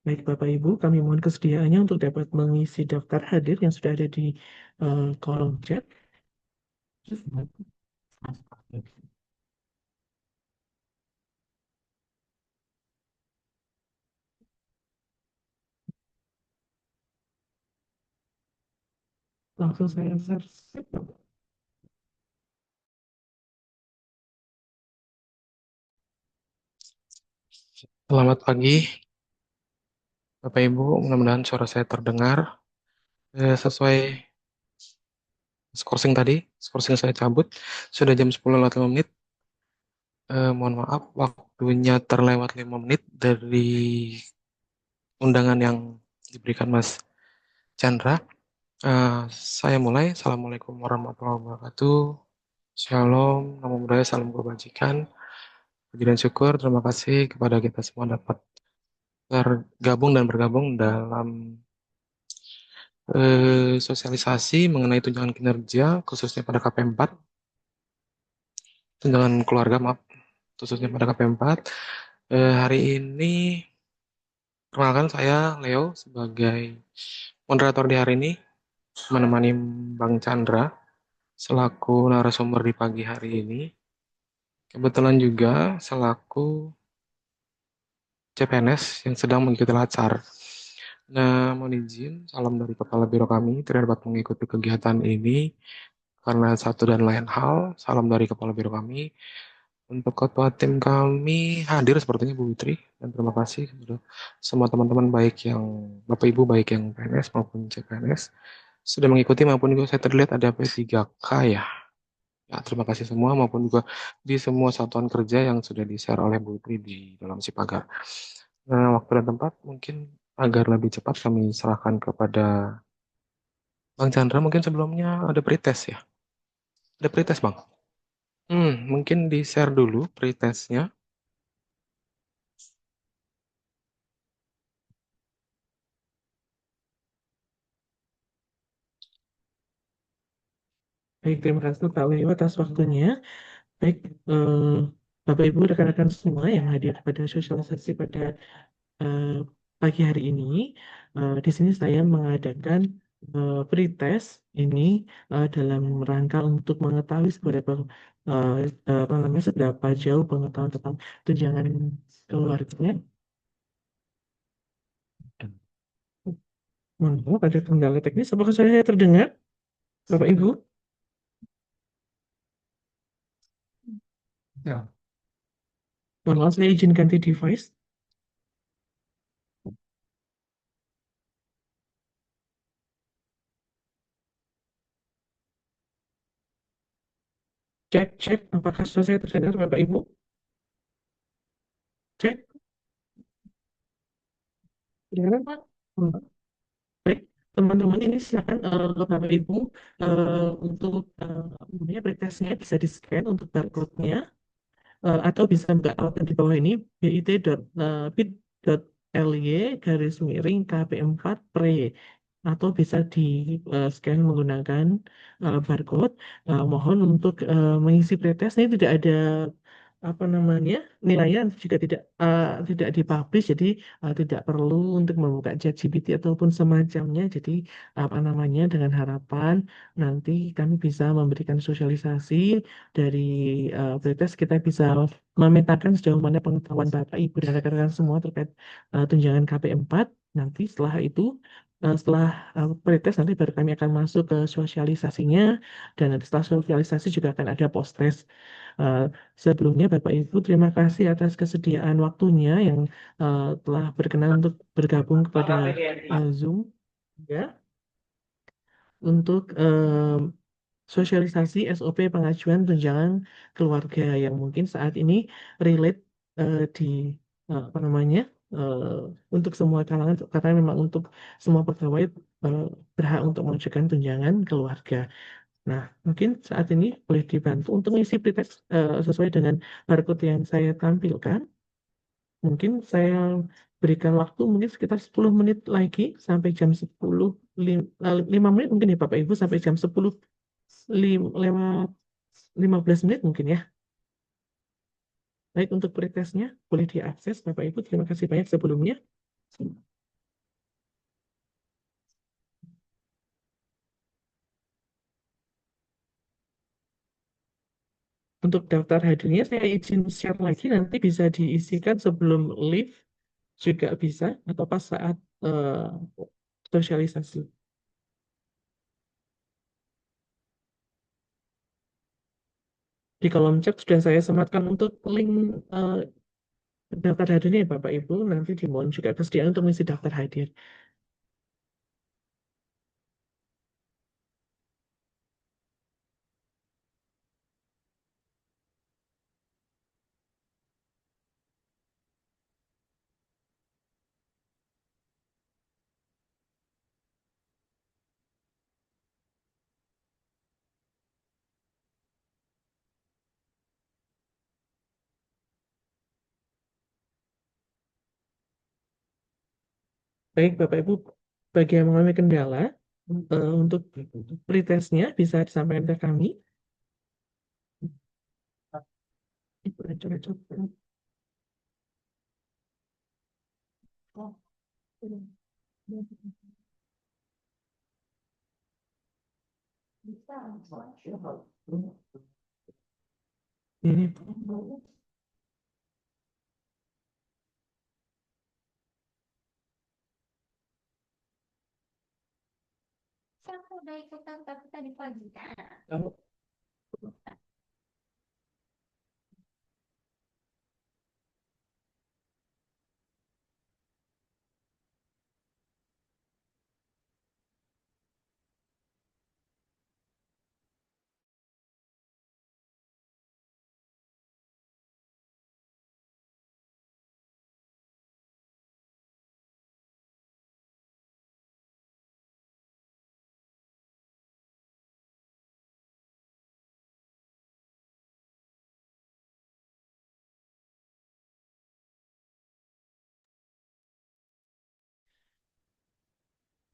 Baik Bapak Ibu, kami mohon kesediaannya untuk dapat mengisi daftar hadir yang sudah ada di kolom chat. Langsung saya share. Selamat pagi, Bapak Ibu. Mudah-mudahan suara saya terdengar. Sesuai skorsing tadi, skorsing saya cabut. Sudah jam 10 lewat 5 menit. Mohon maaf, waktunya terlewat 5 menit dari undangan yang diberikan Mas Chandra. Saya mulai. Assalamualaikum warahmatullahi wabarakatuh. Shalom, namo buddhaya, salam kebajikan. Puji dan syukur, terima kasih kepada kita semua dapat tergabung dan bergabung dalam sosialisasi mengenai tunjangan kinerja khususnya pada KP4, tunjangan keluarga maaf, khususnya pada KP4. Hari ini perkenalkan saya Leo sebagai moderator di hari ini menemani Bang Chandra selaku narasumber di pagi hari ini. Kebetulan juga selaku CPNS yang sedang mengikuti lacar. Nah, mohon izin, salam dari Kepala Biro kami tidak dapat mengikuti kegiatan ini karena satu dan lain hal. Salam dari Kepala Biro kami. Untuk ketua tim kami hadir sepertinya Bu Witri, dan terima kasih kepada semua teman-teman baik yang Bapak Ibu baik yang PNS maupun CPNS sudah mengikuti maupun juga saya terlihat ada P3K ya. Ya, terima kasih semua maupun juga di semua satuan kerja yang sudah di-share oleh Bu Witri di dalam Sipagar. Nah, waktu dan tempat mungkin agar lebih cepat kami serahkan kepada Bang Chandra. Mungkin sebelumnya ada pretest ya. Ada pretest Bang. Mungkin di-share dulu pretestnya. Baik, terima kasih Pak Leo atas waktunya. Baik, eh, Bapak Ibu rekan-rekan semua yang hadir pada sosialisasi pada eh, pagi hari ini, di sini saya mengadakan pretest ini dalam rangka untuk mengetahui seberapa apa namanya seberapa jauh pengetahuan tentang tunjangan keluarga. Mohon maaf ada kendala teknis. Apakah saya terdengar, Bapak Ibu? Ya. Mohon maaf, saya izin ganti device. Cek, cek. Apakah suara saya terdengar, Bapak Ibu? Cek. Terdengar, Pak? Hmm. Baik, teman-teman ini silakan Bapak Ibu untuk apa namanya pretestnya bisa di-scan untuk barcode-nya atau bisa Mbak alamat di bawah ini bit.ly garis miring KP4 pre atau bisa di scan menggunakan barcode. Mohon untuk mengisi pretest ini tidak ada apa namanya nilainya juga tidak dipublish, jadi tidak perlu untuk membuka ChatGPT ataupun semacamnya. Jadi apa namanya dengan harapan nanti kami bisa memberikan sosialisasi dari pretest, kita bisa memetakan sejauh mana pengetahuan Bapak Ibu dan rekan-rekan semua terkait tunjangan KP4. Nanti setelah itu setelah pretest nanti baru kami akan masuk ke sosialisasinya, dan nanti setelah sosialisasi juga akan ada post test. Eh, Sebelumnya Bapak Ibu terima kasih atas kesediaan waktunya yang telah berkenan untuk bergabung kepada Zoom ya untuk sosialisasi SOP pengajuan tunjangan keluarga yang mungkin saat ini relate di apa namanya eh, untuk semua kalangan, karena memang untuk semua pegawai eh, berhak untuk mengajukan tunjangan keluarga. Nah, mungkin saat ini boleh dibantu untuk mengisi pretest sesuai dengan barcode yang saya tampilkan. Mungkin saya berikan waktu mungkin sekitar 10 menit lagi sampai jam 10, 5 menit mungkin ya Bapak Ibu, sampai jam 10 lewat 15 menit mungkin ya. Baik, untuk pretestnya boleh diakses Bapak Ibu. Terima kasih banyak sebelumnya. Untuk daftar hadirnya saya izin share lagi, nanti bisa diisikan sebelum live juga bisa, atau pas saat sosialisasi. Di kolom chat sudah saya sematkan untuk link eh, daftar hadirnya ya Bapak Ibu, nanti dimohon juga kesediaan untuk mengisi daftar hadir. Baik Bapak Ibu, bagi yang mengalami kendala, untuk pretestnya bisa disampaikan ke kami. Ini Saya udah ikutan tapi tadi pagi. kalau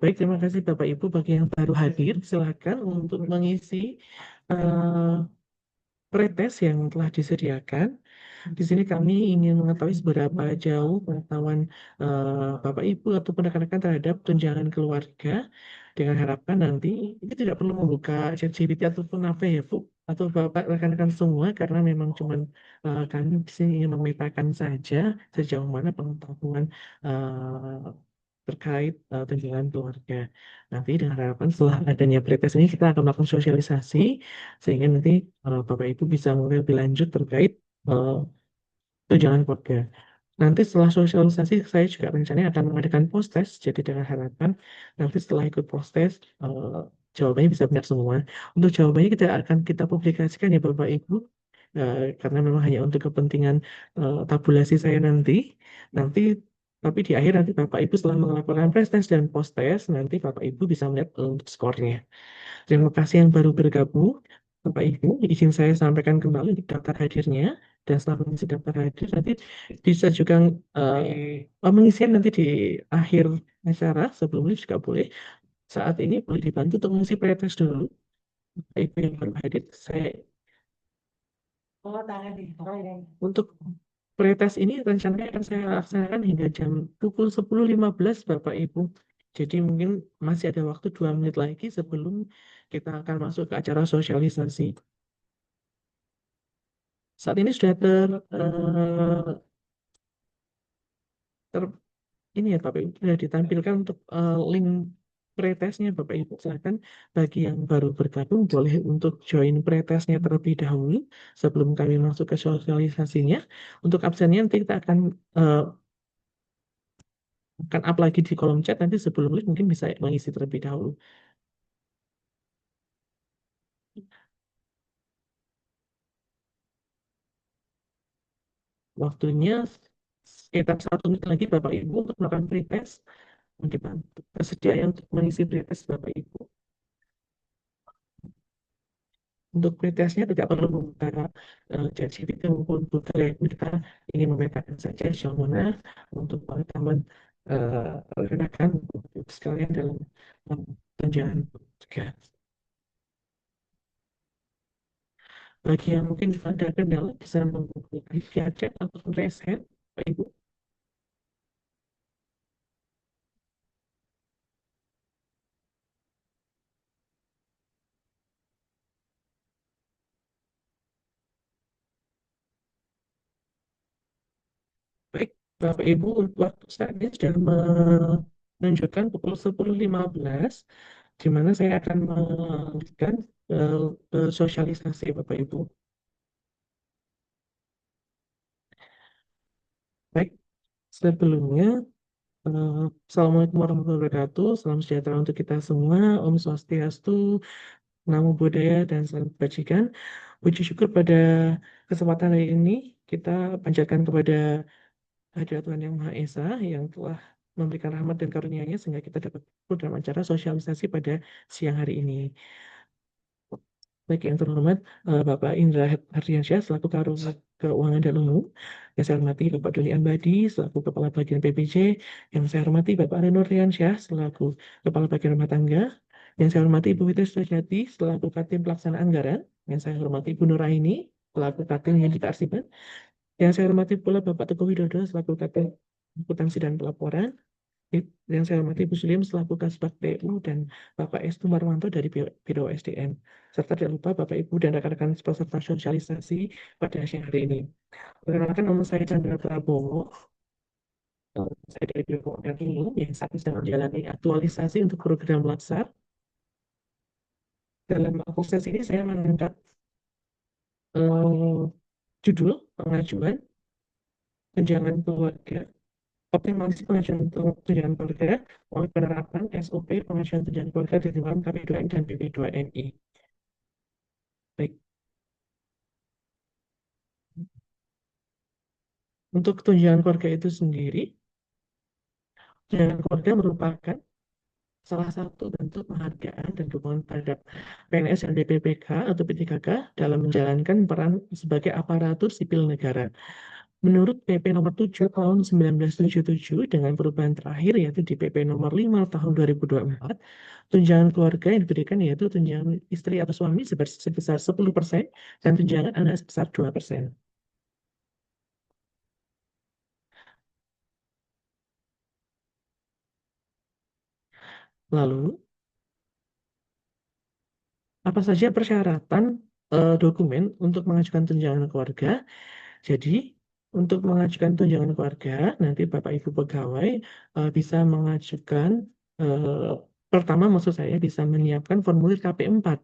baik, terima kasih Bapak Ibu. Bagi yang baru hadir, silakan untuk mengisi eh, pretest yang telah disediakan. Di sini kami ingin mengetahui seberapa jauh pengetahuan Bapak Ibu atau rekan-rekan terhadap tunjangan keluarga, dengan harapan nanti ini tidak perlu membuka ChatGPT ataupun apa ya Bu, atau Bapak rekan-rekan semua, karena memang cuman kami di sini ingin memetakan saja sejauh mana pengetahuan terkait tunjangan keluarga. Nanti dengan harapan setelah adanya pretest ini kita akan melakukan sosialisasi, sehingga nanti Bapak Ibu bisa mengenai lebih lanjut terkait eh, tunjangan keluarga. Nanti setelah sosialisasi saya juga rencananya akan mengadakan post test. Jadi dengan harapan nanti setelah ikut post test jawabannya bisa benar semua. Untuk jawabannya kita publikasikan ya Bapak Ibu. Karena memang hanya untuk kepentingan tabulasi saya nanti. Nanti tapi di akhir nanti Bapak Ibu setelah melakukan pre-test dan post-test, nanti Bapak Ibu bisa melihat untuk skornya. Terima kasih yang baru bergabung. Bapak Ibu, izin saya sampaikan kembali di daftar hadirnya. Dan setelah mengisi daftar hadir, nanti bisa juga mengisinya nanti di akhir acara, sebelumnya juga boleh. Saat ini boleh dibantu untuk mengisi pretest dulu. Bapak Ibu yang baru hadir, saya untuk pretest ini rencananya akan saya laksanakan hingga jam pukul 10.15 Bapak Ibu. Jadi mungkin masih ada waktu 2 menit lagi sebelum kita akan masuk ke acara sosialisasi. Saat ini sudah ter- ini ya Bapak Ibu, sudah ditampilkan untuk link pretestnya Bapak Ibu. Silakan bagi yang baru bergabung boleh untuk join pretestnya terlebih dahulu sebelum kami masuk ke sosialisasinya. Untuk absennya nanti kita akan up lagi di kolom chat, nanti sebelum link mungkin bisa mengisi terlebih dahulu. Waktunya sekitar 1 menit lagi Bapak Ibu untuk melakukan pretest. Dibantu. Bersedia ya untuk mengisi pretest Bapak Ibu. Untuk pretestnya tidak perlu membuka ChatGPT maupun Google ya. Kita ingin memetakan saja sejauh mana untuk pengetahuan rekan sekalian dalam tunjangan juga. Bagi yang mungkin ada kendala bisa menghubungi via chat ataupun raise hand, Pak Ibu. Bapak Ibu waktu saat ini sudah menunjukkan pukul 10.15, di mana saya akan melanjutkan sosialisasi Bapak Ibu. Baik, sebelumnya, Assalamualaikum warahmatullahi wabarakatuh. Salam sejahtera untuk kita semua. Om Swastiastu, Namo Buddhaya, dan salam kebajikan. Puji syukur pada kesempatan hari ini kita panjatkan kepada hadirat Tuhan Yang Maha Esa yang telah memberikan rahmat dan karunia-Nya sehingga kita dapat ikut dalam acara sosialisasi pada siang hari ini. Baik, yang terhormat Bapak Indra Hardiansyah selaku Karo Keuangan dan Umum, yang saya hormati Bapak Doni Ambadi selaku Kepala Bagian PPJ, yang saya hormati Bapak Ari Nurliansyah selaku Kepala Bagian Rumah Tangga, yang saya hormati Ibu Fitri Sujati selaku Katim Pelaksana Anggaran, yang saya hormati Ibu Nuraini selaku Katim Yang Kearsipan, yang saya hormati pula Bapak Teguh Widodo selaku Katim Akuntansi dan Pelaporan, yang saya hormati Bu Sulim selaku Kasbag PU dan Bapak Estu Marwanto dari Biro SDM. Serta tidak lupa Bapak Ibu dan rekan-rekan peserta sosialisasi pada siang hari ini. Perkenalkan nama saya Chandra Prabowo. Saya dari Biro Keuangan Umum yang saat ini sedang menjalani aktualisasi untuk program Latsar. Dalam proses ini saya mengangkat eh, judul pengajuan tunjangan keluarga, optimalisasi pengajuan untuk tunjangan keluarga oleh penerapan SOP pengajuan tunjangan keluarga dari dalam KP2N dan PP2NI. Baik, untuk tunjangan keluarga itu sendiri, tunjangan keluarga merupakan salah satu bentuk penghargaan dan dukungan terhadap PNS dan DPPK atau P3K dalam menjalankan peran sebagai aparatur sipil negara. Menurut PP nomor 7 tahun 1977 dengan perubahan terakhir yaitu di PP nomor 5 tahun 2024, tunjangan keluarga yang diberikan yaitu tunjangan istri atau suami sebesar 10% dan tunjangan anak sebesar 2%. Lalu, apa saja persyaratan dokumen untuk mengajukan tunjangan keluarga? Jadi, untuk mengajukan tunjangan keluarga, nanti Bapak Ibu pegawai bisa mengajukan, eh, pertama maksud saya bisa menyiapkan formulir KP4.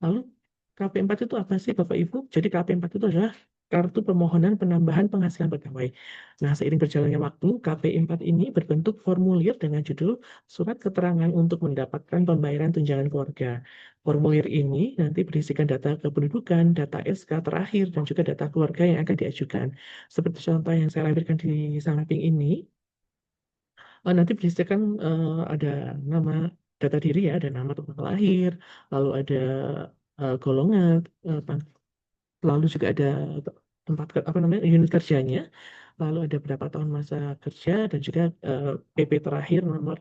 Lalu KP4 itu apa sih Bapak Ibu? Jadi KP4 itu adalah kartu permohonan penambahan penghasilan pegawai. Nah, seiring berjalannya waktu, KP4 ini berbentuk formulir dengan judul Surat Keterangan untuk Mendapatkan Pembayaran Tunjangan Keluarga. Formulir ini nanti berisikan data kependudukan, data SK terakhir, dan juga data keluarga yang akan diajukan. Seperti contoh yang saya lampirkan di samping ini, nanti berisikan ada nama data diri ya, ada nama tempat lahir, lalu ada golongan, lalu juga ada tempat apa namanya unit kerjanya, lalu ada berapa tahun masa kerja dan juga PP terakhir nomor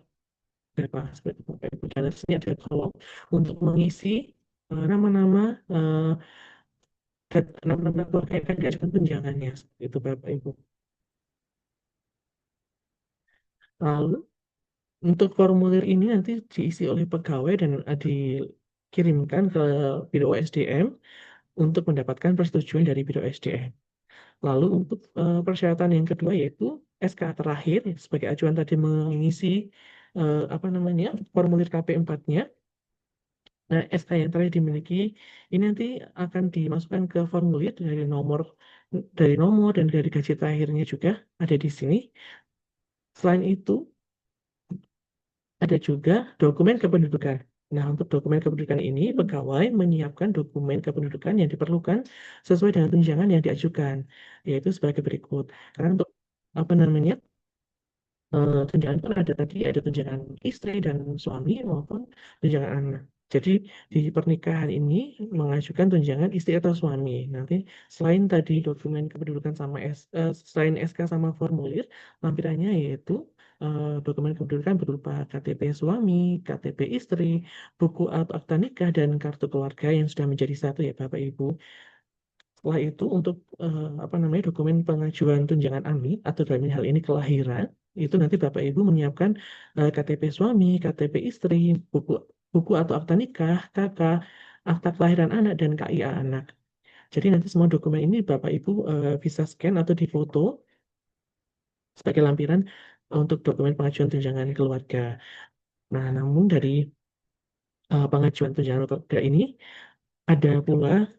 berapa seperti itu. Bapak Ibu. Dan di sini ada kolom untuk mengisi nama-nama nama-nama keluarga yang akan diajukan tunjangannya seperti itu Bapak Ibu. Lalu untuk formulir ini nanti diisi oleh pegawai dan dikirimkan ke Biro SDM untuk mendapatkan persetujuan dari Biro SDM. Lalu untuk persyaratan yang kedua yaitu SK terakhir sebagai acuan tadi mengisi apa namanya formulir KP4-nya. Nah, SK yang terakhir dimiliki ini nanti akan dimasukkan ke formulir dari nomor dan dari gaji terakhirnya juga ada di sini. Selain itu ada juga dokumen kependudukan. Nah, untuk dokumen kependudukan ini, pegawai menyiapkan dokumen kependudukan yang diperlukan sesuai dengan tunjangan yang diajukan, yaitu sebagai berikut. Karena untuk apa namanya tunjangan kan ada tadi ada tunjangan istri dan suami maupun tunjangan anak. Jadi di pernikahan ini mengajukan tunjangan istri atau suami. Nanti selain tadi dokumen kependudukan sama selain SK sama formulir, lampirannya yaitu dokumen kependudukan berupa KTP suami, KTP istri, buku atau akta nikah dan kartu keluarga yang sudah menjadi satu ya Bapak Ibu. Setelah itu untuk apa namanya dokumen pengajuan tunjangan AMI atau dalam hal ini kelahiran itu nanti Bapak Ibu menyiapkan KTP suami, KTP istri, buku buku atau akta nikah, KK, akta kelahiran anak dan KIA anak. Jadi nanti semua dokumen ini Bapak Ibu bisa scan atau difoto sebagai lampiran untuk dokumen pengajuan tunjangan keluarga. Nah, namun dari pengajuan tunjangan keluarga ini ada pula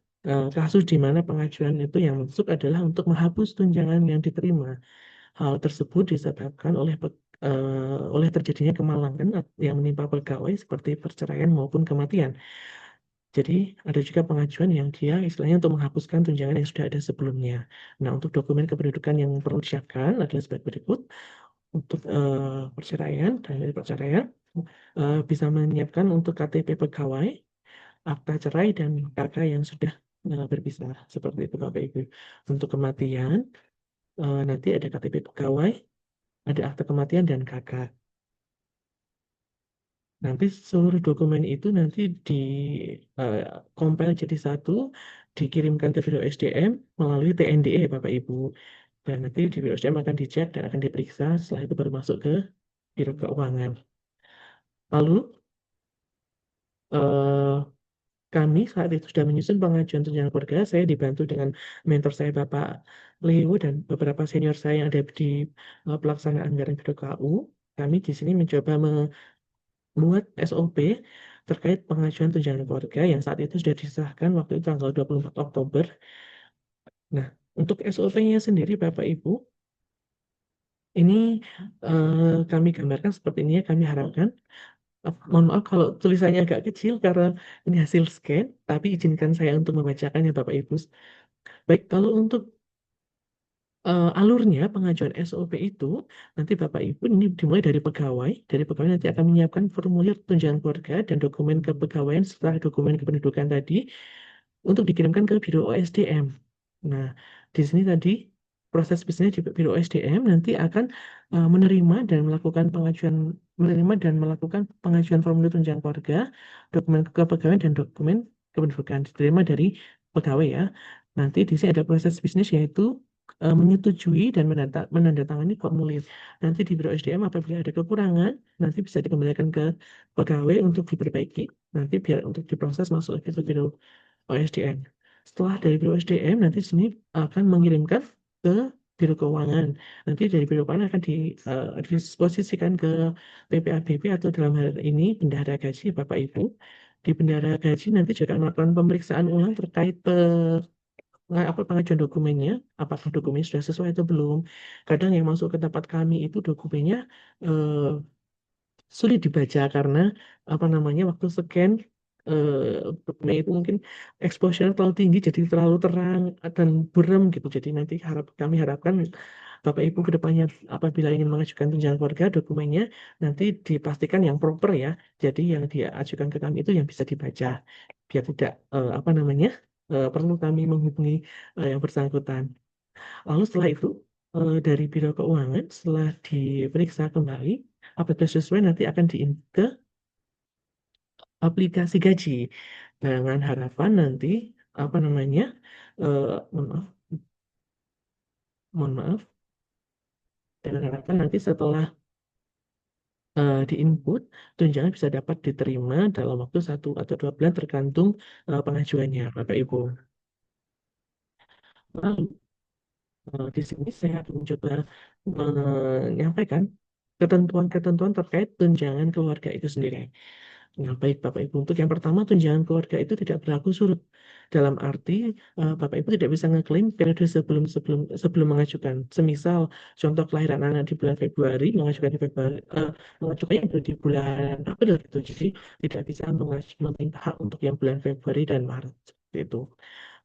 kasus di mana pengajuan itu yang masuk adalah untuk menghapus tunjangan yang diterima. Hal tersebut disebabkan oleh terjadinya kemalangan yang menimpa pegawai seperti perceraian maupun kematian. Jadi ada juga pengajuan yang dia istilahnya untuk menghapuskan tunjangan yang sudah ada sebelumnya. Nah, untuk dokumen kependudukan yang perlu disiapkan adalah sebagai berikut. Untuk perceraian, dan dari perceraian bisa menyiapkan untuk KTP pegawai, akta cerai, dan kakak yang sudah berpisah. Seperti itu Bapak Ibu. Untuk kematian, nanti ada KTP pegawai, ada akta kematian, dan kakak. Nanti seluruh dokumen itu nanti di compile jadi satu, dikirimkan ke Biro SDM melalui TNDE Bapak Ibu. Dan nanti di Biro SDM akan dicek dan akan diperiksa, setelah itu baru masuk ke Biro Keuangan. Lalu eh, kami saat itu sudah menyusun pengajuan tunjangan keluarga. Saya dibantu dengan mentor saya Bapak Leo dan beberapa senior saya yang ada di pelaksanaan anggaran Biro KU. Kami di sini mencoba membuat SOP terkait pengajuan tunjangan keluarga yang saat itu sudah disahkan waktu itu tanggal 24 Oktober. Nah, untuk SOP-nya sendiri Bapak Ibu, ini kami gambarkan seperti ini ya, kami harapkan. Mohon maaf kalau tulisannya agak kecil karena ini hasil scan, tapi izinkan saya untuk membacakannya Bapak Ibu. Baik, kalau untuk alurnya pengajuan SOP itu, nanti Bapak Ibu ini dimulai dari pegawai. Dari pegawai nanti akan menyiapkan formulir tunjangan keluarga dan dokumen kepegawaian setelah dokumen kependudukan tadi untuk dikirimkan ke Biro OSDM. Nah, di sini tadi proses bisnis di Biro OSDM nanti akan menerima dan melakukan pengajuan formulir tunjangan keluarga, dokumen kepegawaian dan dokumen kependudukan diterima dari pegawai ya. Nanti di sini ada proses bisnis yaitu menyetujui dan menandatangani formulir. Nanti di Biro SDM apabila ada kekurangan, nanti bisa dikembalikan ke pegawai untuk diperbaiki. Nanti biar untuk diproses masuk ke Biro OSDM. Setelah dari Biro SDM, nanti sini akan mengirimkan ke Biro Keuangan. Nanti dari Biro Keuangan akan disposisikan ke PPABP atau dalam hal ini Bendahara Gaji Bapak Ibu. Di Bendahara Gaji nanti juga melakukan pemeriksaan ulang terkait pengajuan dokumennya, apakah dokumennya sudah sesuai atau belum. Kadang yang masuk ke tempat kami itu dokumennya eh, sulit dibaca karena apa namanya waktu scan dokumen itu mungkin exposure terlalu tinggi jadi terlalu terang dan buram gitu. Jadi nanti kami harapkan Bapak Ibu ke depannya apabila ingin mengajukan tunjangan keluarga dokumennya nanti dipastikan yang proper ya. Jadi yang diajukan ke kami itu yang bisa dibaca biar tidak apa namanya perlu kami menghubungi yang bersangkutan. Lalu setelah itu dari Biro Keuangan setelah diperiksa kembali apabila sesuai nanti akan ke aplikasi gaji dengan harapan nanti apa namanya eh, mohon maaf mohon maaf dengan harapan nanti setelah diinput tunjangan bisa dapat diterima dalam waktu 1 atau 2 bulan tergantung pengajuannya Bapak Ibu. Lalu di sini saya akan mencoba menyampaikan ketentuan-ketentuan terkait tunjangan keluarga itu sendiri. Nah, baik Bapak Ibu, untuk yang pertama tunjangan keluarga itu tidak berlaku surut. Dalam arti Bapak Ibu tidak bisa ngeklaim periode sebelum sebelum sebelum mengajukan. Semisal contoh kelahiran anak di bulan Februari, mengajukan di Februari, mengajukannya di bulan April gitu. Jadi tidak bisa meminta hak untuk yang bulan Februari dan Maret seperti itu.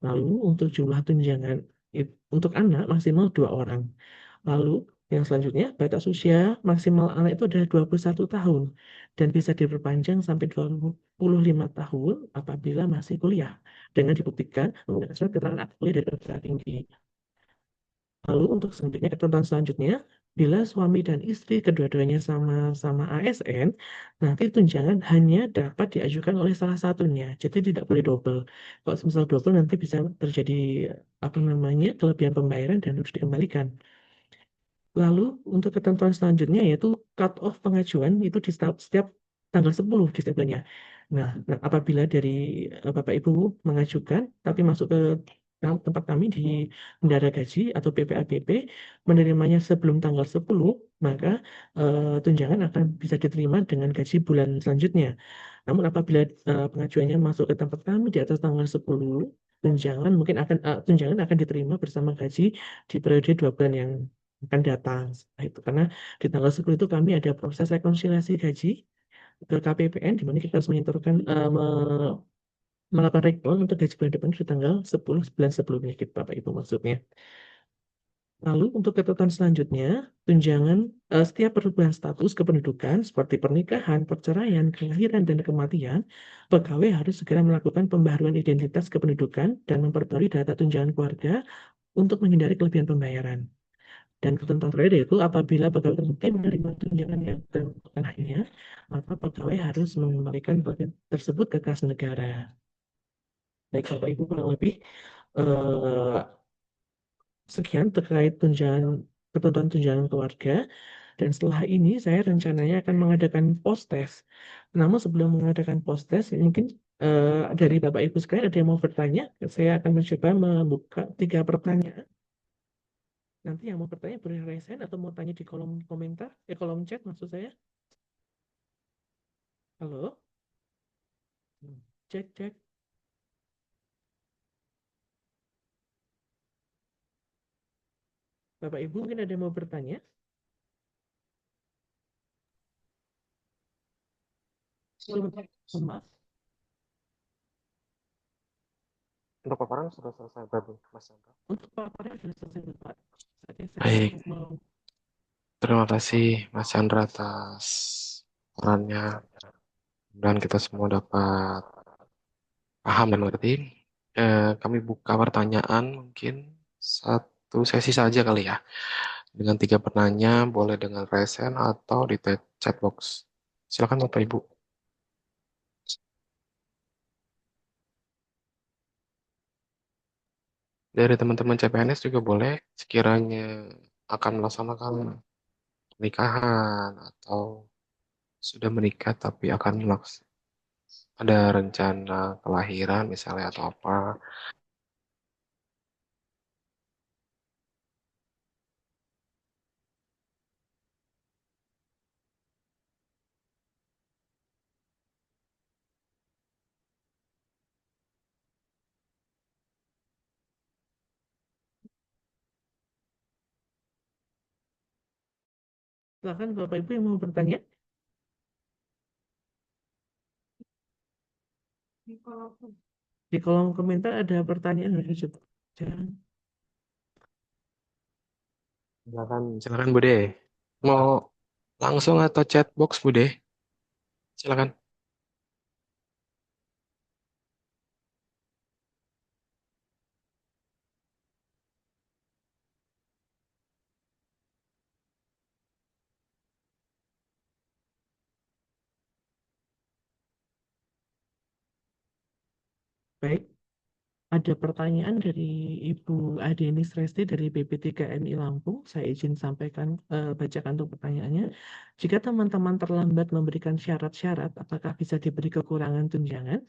Lalu untuk jumlah tunjangan untuk anak maksimal 2 orang. Lalu yang selanjutnya batas usia maksimal anak itu adalah 21 tahun dan bisa diperpanjang sampai 25 tahun apabila masih kuliah dengan dibuktikan menggunakan surat keterangan akta kuliah dari perguruan tinggi. Lalu untuk selanjutnya ketentuan selanjutnya bila suami dan istri kedua-duanya sama-sama ASN, nanti tunjangan hanya dapat diajukan oleh salah satunya, jadi tidak boleh double. Kalau misal double nanti bisa terjadi apa namanya kelebihan pembayaran dan harus dikembalikan. Lalu untuk ketentuan selanjutnya yaitu cut off pengajuan itu di setiap tanggal 10 di setiap bulannya. Nah, apabila dari Bapak Ibu mengajukan tapi masuk ke tempat kami di Bendara Gaji atau BPABP menerimanya sebelum tanggal 10, maka tunjangan akan bisa diterima dengan gaji bulan selanjutnya. Namun apabila pengajuannya masuk ke tempat kami di atas tanggal 10, tunjangan akan diterima bersama gaji di periode 2 bulan yang akan datang. Setelah itu karena di tanggal 10 itu kami ada proses rekonsiliasi gaji ke KPPN di mana kita harus menyetorkan melakukan recall untuk gaji bulan depan di tanggal 10 bulan sebelumnya gitu Bapak Ibu maksudnya. Lalu untuk catatan selanjutnya, tunjangan setiap perubahan status kependudukan seperti pernikahan, perceraian, kelahiran, dan kematian, pegawai harus segera melakukan pembaharuan identitas kependudukan dan memperbarui data tunjangan keluarga untuk menghindari kelebihan pembayaran. Dan ketentuan terakhir yaitu apabila pegawai terbukti menerima tunjangan yang bukan haknya, maka pegawai harus mengembalikan bagian tersebut ke kas negara. Baik Bapak Ibu kurang lebih eh, sekian terkait ketentuan tunjangan keluarga. Dan setelah ini saya rencananya akan mengadakan post test. Namun sebelum mengadakan post test, mungkin dari Bapak Ibu sekalian ada yang mau bertanya. Saya akan mencoba membuka 3 pertanyaan. Nanti yang mau bertanya boleh raise hand atau mau tanya di kolom komentar, kolom chat maksud saya. Halo? Cek, cek. Bapak Ibu mungkin ada yang mau bertanya? Maaf. Untuk paparan sudah selesai berarti, Mas Chandra. Untuk paparan sudah selesai Bapak. Saatnya saya Baik, mau terima kasih Mas Chandra atas perannya. Dan kita semua dapat paham dan mengerti. Kami buka pertanyaan mungkin satu sesi saja kali ya. Dengan 3 pertanyaan, boleh dengan raise hand atau di chat box. Silakan Bapak Ibu. Dari teman-teman CPNS juga boleh sekiranya akan melaksanakan pernikahan atau sudah menikah tapi akan ada rencana kelahiran misalnya atau apa. silakan Bapak Ibu yang mau bertanya. Di kolom komentar ada pertanyaan nggak coba? Jangan. Silakan Bude. Mau langsung atau chat box Bude? Silakan. Baik, ada pertanyaan dari Ibu Adenis Resti dari BP3MI Lampung. Saya izin sampaikan, bacakan untuk pertanyaannya. Jika teman-teman terlambat memberikan syarat-syarat, apakah bisa diberi kekurangan tunjangan?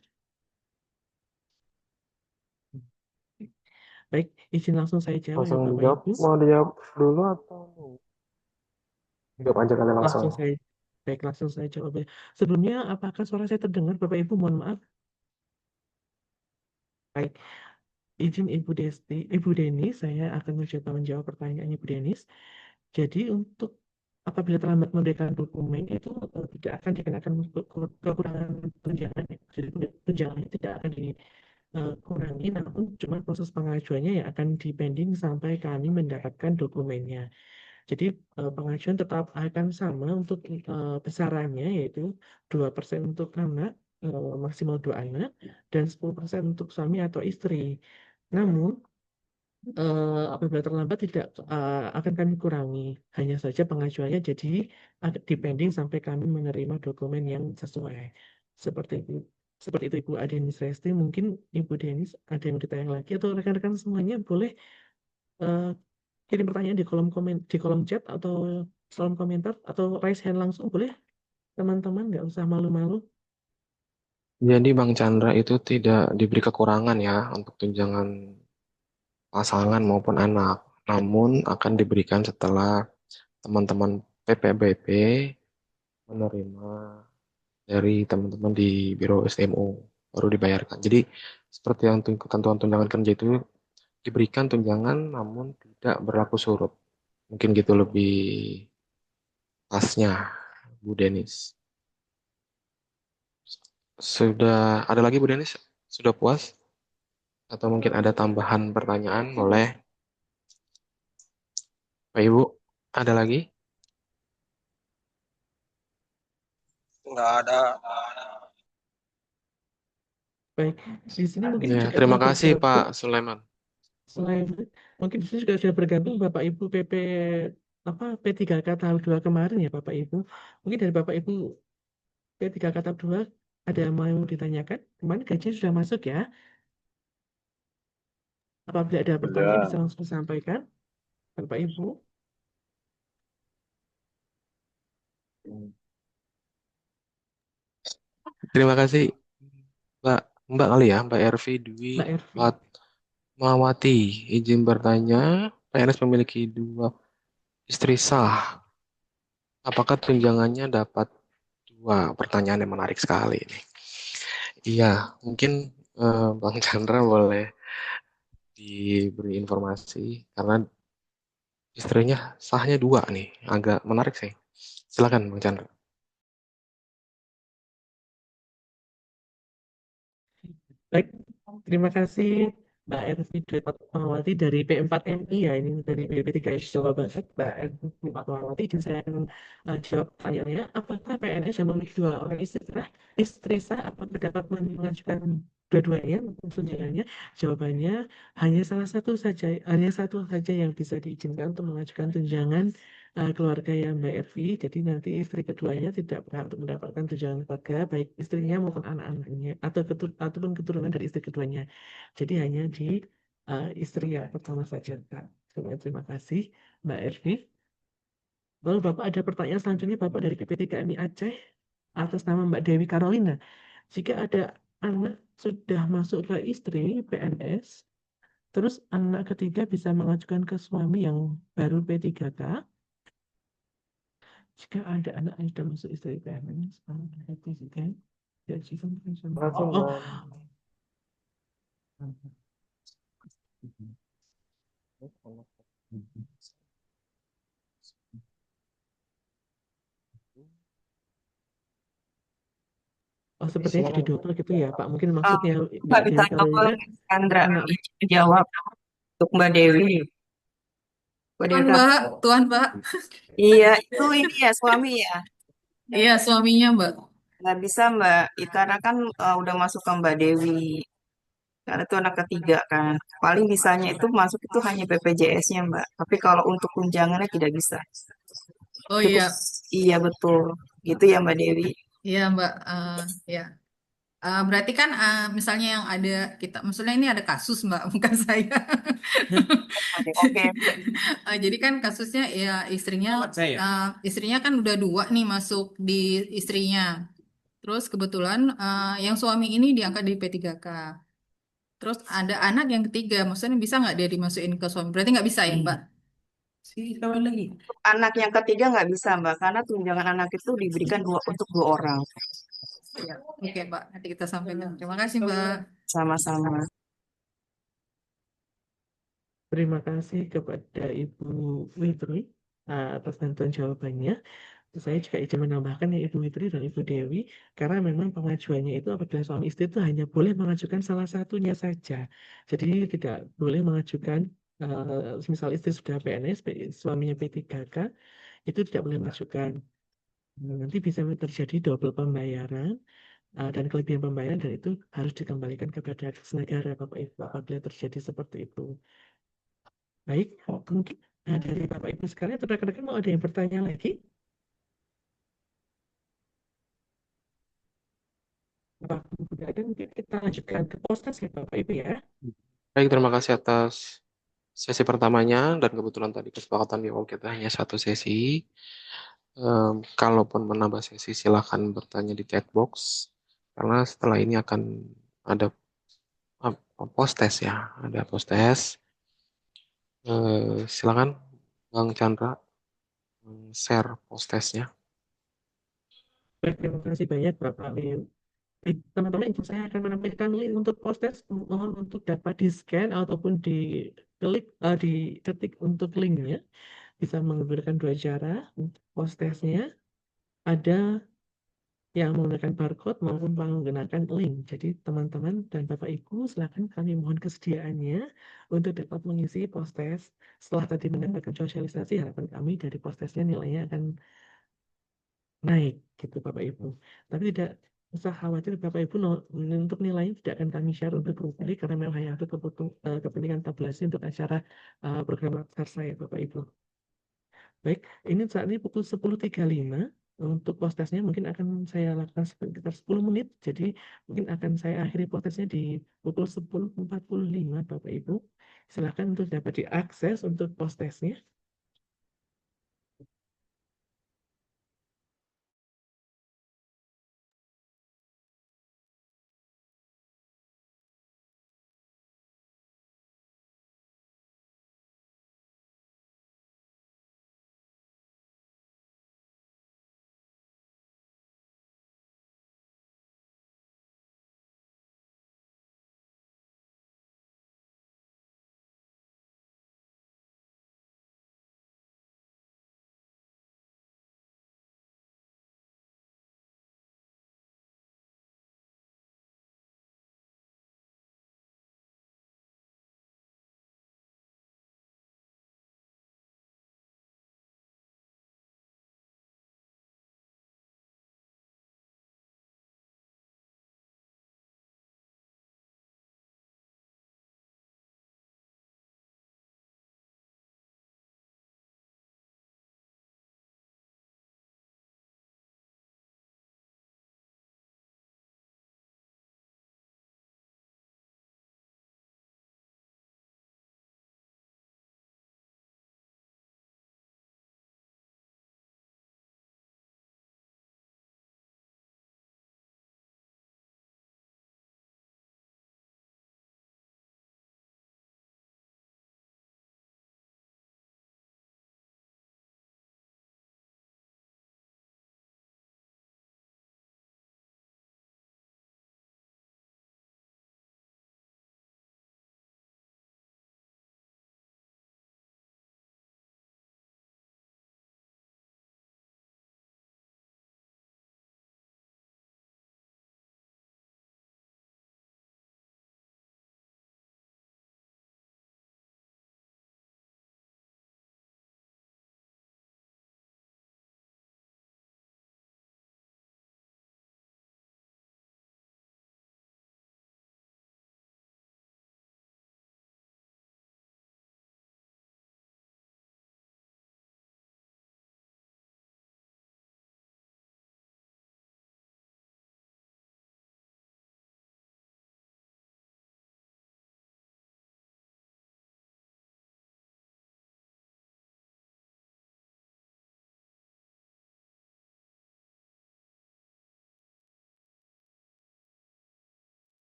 Baik, izin langsung saya jawab ya Langsung Bapak dijawab. Ibu. Mau dijawab dulu atau jawab aja kalian langsung? Langsung saya, baik langsung saya jawab ya. Sebelumnya, apakah suara saya terdengar Bapak Ibu? Mohon maaf. Baik, izin Ibu Denis, saya akan mencoba menjawab pertanyaan Ibu Denis. Jadi untuk apabila terlambat memberikan dokumen itu tidak akan dikenakan kekurangan tunjangan. Jadi tunjangannya tidak akan dikurangi, namun cuma proses pengajuannya yang akan dipending sampai kami mendapatkan dokumennya. Jadi pengajuan tetap akan sama untuk besarannya yaitu 2% untuk anak, maksimal 2 anak, dan 10% untuk suami atau istri. Namun apabila terlambat tidak akan kami kurangi. Hanya saja pengajuannya jadi depending sampai kami menerima dokumen yang sesuai. Seperti itu. Seperti itu Ibu Adenis Resti. Mungkin Ibu Denis ada yang mau ditanya lagi atau rekan-rekan semuanya boleh eh, kirim pertanyaan di kolom komen, di kolom chat atau kolom komentar atau raise hand langsung boleh teman-teman nggak usah malu-malu. Jadi Bang Chandra itu tidak diberi kekurangan ya untuk tunjangan pasangan maupun anak. Namun akan diberikan setelah teman-teman PPBP menerima dari teman-teman di Biro STMO baru dibayarkan. Jadi seperti yang ketentuan tunjangan kerja itu diberikan tunjangan namun tidak berlaku surut. Mungkin gitu lebih pasnya, Bu Denis. Sudah ada lagi Bu Denis? Sudah puas? Atau mungkin ada tambahan pertanyaan? Boleh. Pak Ibu, ada lagi? Nggak ada. Baik, di sini mungkin Ya, juga terima telah kasih Pak bergabung Sulaiman. selain mungkin di sini juga sudah bergabung Bapak Ibu PP apa P3K tahap 2 kemarin ya Bapak Ibu. Mungkin dari Bapak Ibu P3K tahap 2 ada yang mau ditanyakan? Kemarin gaji sudah masuk ya. Apabila ada pertanyaan bisa Sudah. langsung disampaikan Bapak Ibu. Terima kasih Mbak, Mbak kali ya, Mbak Ervi Dwi Mbak Ervi. Fatmawati. Izin bertanya, PNS memiliki dua istri sah. Apakah tunjangannya dapat dua? Pertanyaan yang menarik sekali ini. Iya, mungkin Bang Chandra boleh diberi informasi karena istrinya sahnya dua nih, agak menarik sih. Silakan Bang Chandra. Baik, terima kasih Mbak Ervi Dwi Fatmawati dari P4MI ya, ini dari BP3 Jawa Barat. Mbak Ervi Fatmawati, izin saya jawab pertanyaannya, apakah PNS yang memiliki dua orang istri sah apakah dapat mengajukan dua-duanya tunjangannya? Jawabannya hanya satu saja yang bisa diizinkan untuk mengajukan tunjangan keluarga yang Mbak Ervi. Jadi nanti istri keduanya tidak berhak untuk mendapatkan tunjangan keluarga, baik istrinya maupun anak-anaknya ataupun keturunan dari istri keduanya. Jadi hanya di istri yang pertama saja, Kak. Terima kasih, Mbak Ervi. Lalu Bapak ada pertanyaan selanjutnya, Bapak dari PP3MI Aceh atas nama Mbak Dewi Carolina. Jika ada anak sudah masuk ke istri PNS, terus anak ketiga bisa mengajukan ke suami yang baru P3K. Jika ada anak yang sudah masuk istri PNS, anak P3K, ya jika oh, oh sepertinya jadi double gitu ya, Pak. Mungkin Oh, maksudnya Mbak Mbak bisa Dewi double Carolina, Sandra anak jawab untuk Mbak Dewi. Mbak Dewi Tuan Mbak, Tuan Mbak. Iya, itu ini ya suami ya. Iya, suaminya Mbak. Nggak bisa Mbak, karena kan udah masuk ke Mbak Dewi. Karena itu anak ketiga kan. Paling bisanya itu masuk itu hanya BPJS-nya Mbak. Tapi kalau untuk tunjangannya tidak bisa. Oh Cukup. iya, Iya betul. Gitu ya Mbak Dewi. iya Mbak. Ya. Berarti kan misalnya yang ada kita, maksudnya ini ada kasus Mbak, bukan saya. Oke, oke. Jadi kan kasusnya ya istrinya kan udah dua nih masuk di istrinya. Terus kebetulan yang suami ini diangkat di P3K. Terus ada anak yang ketiga, maksudnya bisa nggak dia dimasukin ke suami? Berarti nggak bisa ya Mbak? Untuk anak yang ketiga nggak bisa Mbak, karena tunjangan anak itu diberikan untuk dua orang. Ya, oke Mbak, nanti kita sampaikan. Terima kasih Mbak. Sama-sama. terima kasih kepada Ibu Witri atas bantuan jawabannya. Saya juga izin menambahkan ya Ibu Witri dan Ibu Dewi, karena memang pengajuannya itu apabila suami istri itu hanya boleh mengajukan salah satunya saja. Jadi tidak boleh mengajukan, misal istri sudah PNS, suaminya P3K, itu tidak boleh mengajukan. Nanti bisa terjadi double pembayaran dan kelebihan pembayaran, dan itu harus dikembalikan kepada kas negara Bapak Ibu apabila terjadi seperti itu. Baik, mungkin dari Bapak Ibu sekalian atau rekan-rekan mau ada yang bertanya lagi? Bapak Ibu tidak ada, mungkin kita lanjutkan ke podcast ya Bapak Ibu ya. Baik, terima kasih atas sesi pertamanya dan kebetulan tadi kesepakatan di awal kita hanya satu sesi. Kalaupun menambah sesi silahkan bertanya di chat box karena setelah ini akan ada post test ya, ada post test Silakan Bang Chandra share post testnya. Baik, terima kasih banyak Bapak Leo. Teman-teman, saya akan menampilkan link untuk post-test. Mohon untuk dapat di-scan ataupun diketik untuk linknya. Bisa menggunakan dua cara untuk post-testnya. Ada yang menggunakan barcode maupun menggunakan link. Jadi teman-teman dan Bapak Ibu, silakan kami mohon kesediaannya untuk dapat mengisi post-test. Setelah tadi mendapatkan sosialisasi, harapan kami dari post-testnya nilainya akan naik gitu Bapak Ibu. Tapi tidak usah khawatir Bapak Ibu, untuk nilainya tidak akan kami share untuk publik karena memang hanya untuk kepentingan tabulasi untuk acara program laksar saya Bapak Ibu. Baik, ini saat ini pukul 10.35. Untuk postesnya mungkin akan saya lakukan sekitar 10 menit. Jadi mungkin akan saya akhiri postesnya di pukul 10.45 Bapak Ibu. Silakan untuk dapat diakses untuk postesnya.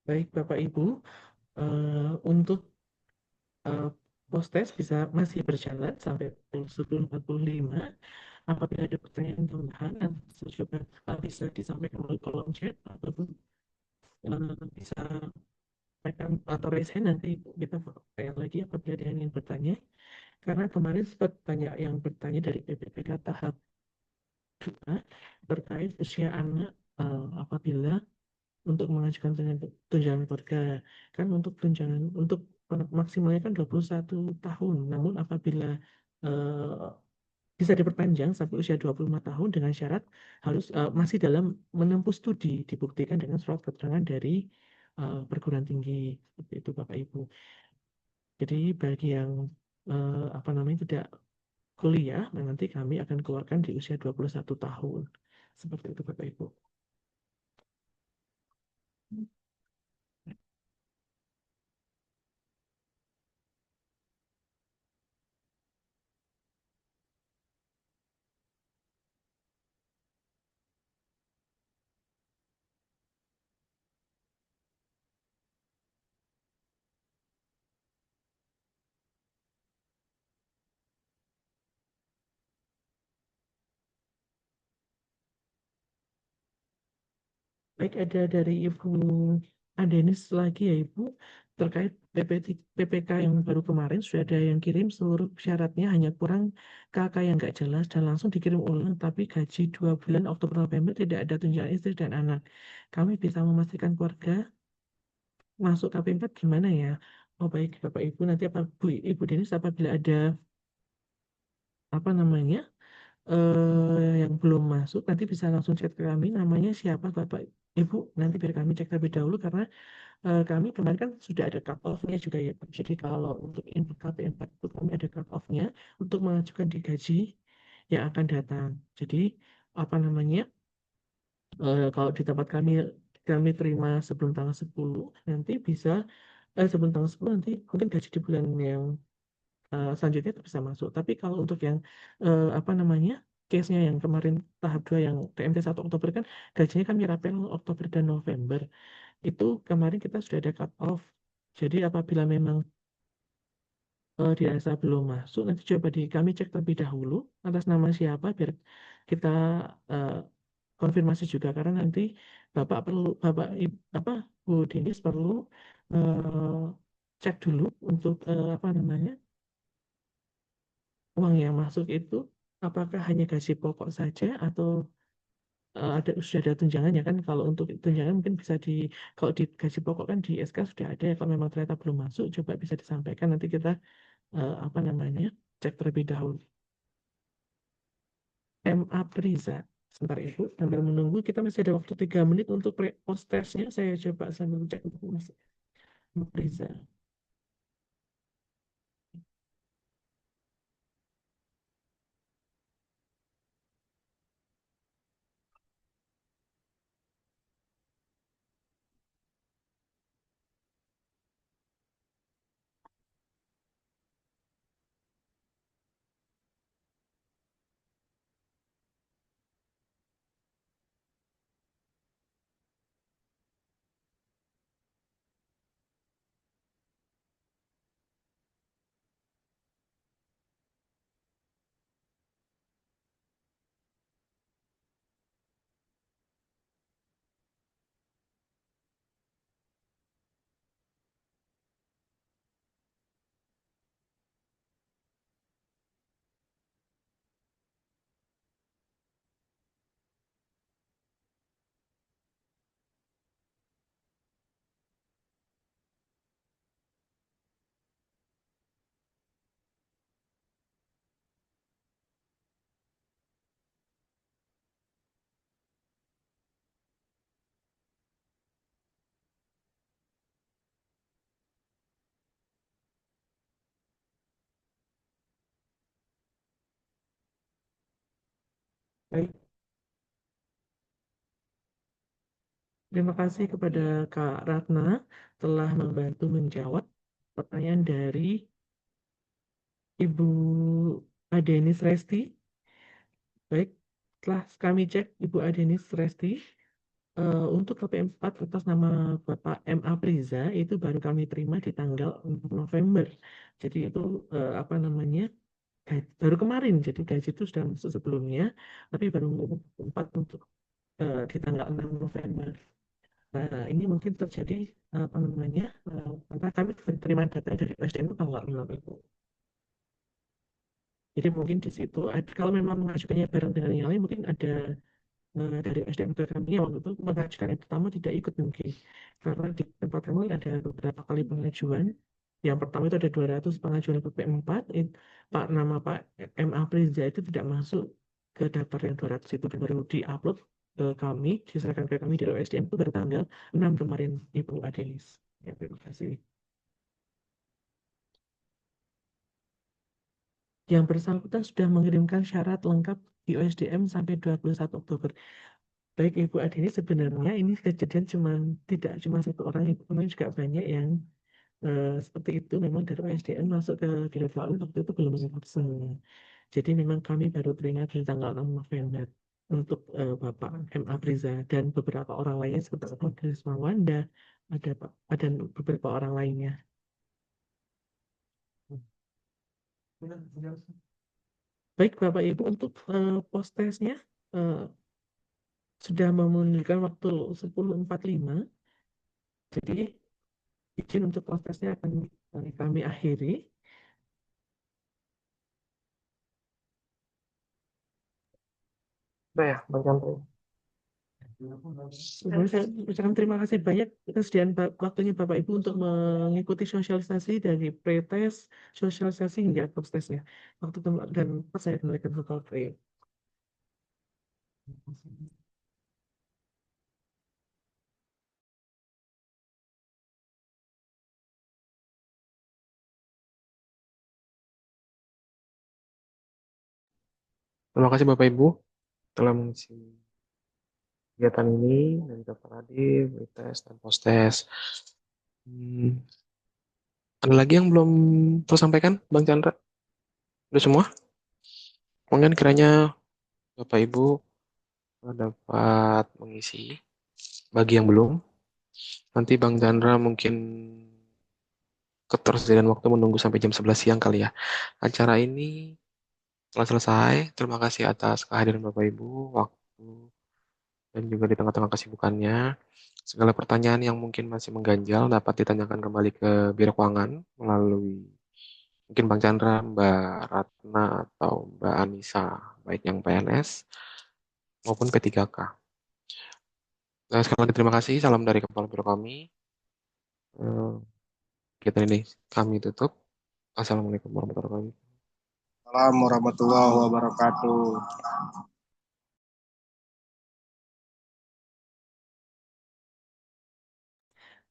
Baik Bapak Ibu, untuk uh, post-test masih berjalan sampai pukul 10.45. Apabila ada pertanyaan tambahan, nanti coba bisa disampaikan melalui kolom chat ataupun bisa tekan atau raise hand, nanti kita tanya lagi apabila ada yang ingin bertanya. Karena kemarin sempat banyak yang bertanya dari PPPK tahap 2 terkait usia anak apabila untuk mengajukan tunjangan keluarga. Kan untuk tunjangan untuk maksimalnya kan 21 tahun. Namun apabila eh, bisa diperpanjang sampai usia 25 tahun dengan syarat harus masih dalam menempuh studi, dibuktikan dengan surat keterangan dari perguruan tinggi. Seperti itu Bapak Ibu. Jadi bagi yang apa namanya tidak kuliah, nanti kami akan keluarkan di usia 21 tahun. Seperti itu Bapak Ibu. Baik, ada dari Ibu Adenis lagi ya Ibu, terkait PPK yang baru kemarin sudah ada yang kirim seluruh syaratnya, hanya kurang KK yang nggak jelas dan langsung dikirim ulang, tapi gaji 2 bulan Oktober November tidak ada tunjangan istri dan anak. Kami bisa memastikan keluarga masuk KP4 gimana ya? Oh baik Bapak Ibu, nanti apa Ibu Denis apabila ada apa namanya yang belum masuk nanti bisa langsung chat ke kami, namanya siapa Bapak Ibu, nanti biar kami cek terlebih dahulu karena kami kemarin kan sudah ada cut off-nya juga ya Pak. Jadi kalau untuk input KP4 itu kami ada cut off-nya untuk mengajukan di gaji yang akan datang. Jadi apa namanya kalau di tempat kami terima sebelum tanggal 10 nanti bisa sebelum tanggal 10 nanti mungkin gaji di bulan yang selanjutnya itu bisa masuk. Tapi kalau untuk yang apa namanya case-nya yang kemarin tahap 2 yang TMT 1 Oktober kan gajinya kami rapel Oktober dan November. Itu kemarin kita sudah ada cut off. Jadi apabila memang dirasa belum masuk, nanti coba kami cek terlebih dahulu atas nama siapa biar kita eh, konfirmasi juga karena nanti apa Bu Dinis perlu eh, cek dulu untuk apa namanya uang yang masuk itu apakah hanya gaji pokok saja atau sudah ada tunjangannya kan. Kalau untuk tunjangan mungkin bisa kalau di gaji pokok kan di SK sudah ada ya, kalau memang ternyata belum masuk coba bisa disampaikan, nanti kita apa namanya cek terlebih dahulu. MA Priza, sebentar Ibu sambil menunggu, kita masih ada waktu 3 menit untuk post testnya, saya coba sambil cek informasi MA Priza. Baik, terima kasih kepada Kak Ratna telah membantu menjawab pertanyaan dari Ibu Adenis Resti. Baik, setelah kami cek Ibu Adenis Resti, untuk KP4 atas nama Bapak MA Priza itu baru kami terima di tanggal 4 November. Jadi itu apa namanya baru kemarin. Jadi gaji itu sudah masuk sebelumnya, tapi baru 4 untuk di tanggal 6 November. Nah, ini mungkin terjadi apa namanya karena kami terima data dari PSDM itu tanggal 6 itu. Jadi mungkin di situ kalau memang mengajukannya bareng dengan yang lain mungkin ada dari SDM ke kami yang waktu itu mengajukan yang pertama tidak ikut mungkin karena di tempat kami ada beberapa kali pengajuan. Yang pertama itu ada 200 pengajuan PP4, Pak nama Pak MA Priza itu tidak masuk ke daftar yang 200 itu dan baru diupload ke kami, diserahkan ke kami dari SDM itu bertanggal 6 kemarin Ibu Adelis. Ya, terima kasih. Yang bersangkutan sudah mengirimkan syarat lengkap di OSDM sampai 21 Oktober. Baik Ibu Adini, sebenarnya ini kejadian tidak cuma satu orang, Ibu kemarin juga banyak yang seperti itu. Memang dari OSDM masuk ke Direktorat waktu itu belum sempat semua. Jadi memang kami baru terima di tanggal 6 November untuk Bapak MA Priza dan beberapa orang lainnya seperti Pak Risma Wanda, ada beberapa orang lainnya. Baik Bapak Ibu, untuk post testnya sudah menunjukkan waktu 10.45. Jadi izin untuk prosesnya akan kami akhiri. Udah ya, Bang Chandra. Sebelumnya saya ucapkan terima kasih banyak kesediaan waktunya Bapak Ibu untuk mengikuti sosialisasi dari pre-test, sosialisasi hingga post-testnya. Waktu dan saya kembalikan ke Bapak. Terima kasih Bapak Ibu telah mengisi kegiatan ini dari Dr. Adib, tes dan post test. Ada lagi yang belum tersampaikan, Bang Chandra? Udah semua? Mungkin kiranya Bapak Ibu dapat mengisi. Bagi yang belum, nanti Bang Chandra mungkin ketersediaan waktu menunggu sampai jam 11 siang kali ya. Acara ini telah selesai. Terima kasih atas kehadiran Bapak Ibu, waktu, dan juga di tengah-tengah kesibukannya. Segala pertanyaan yang mungkin masih mengganjal dapat ditanyakan kembali ke Biro Keuangan melalui mungkin Bang Chandra, Mbak Ratna, atau Mbak Anissa, baik yang PNS maupun P3K. Nah, sekali lagi terima kasih. Salam dari Kepala Biro kami. Kita ini kami tutup. Assalamualaikum warahmatullahi wabarakatuh. Assalamualaikum warahmatullahi wabarakatuh.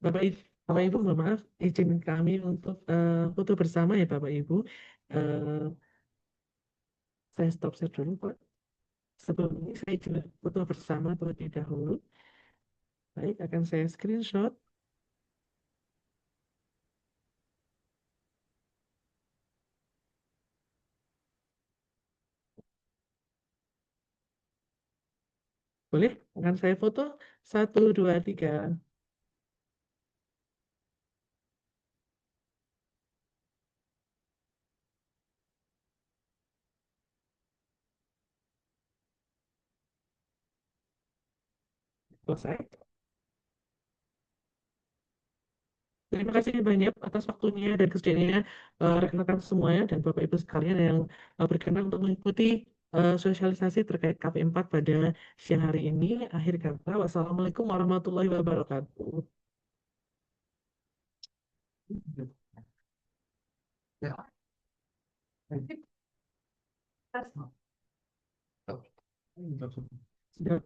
Bapak Ibu, mohon maaf, izin kami untuk foto bersama ya Bapak Ibu. Eh, saya stop share dulu Pak. Sebelum ini saya izin foto bersama terlebih dahulu. Baik, akan saya screenshot. Boleh? Akan saya foto. 1, 2, 3. Selesai. Terima kasih banyak atas waktunya dan kesediaannya rekan-rekan semuanya dan Bapak Ibu sekalian yang berkenan untuk mengikuti sosialisasi terkait KP4 pada siang hari ini. Akhir kata, wassalamualaikum warahmatullahi wabarakatuh. Sudah.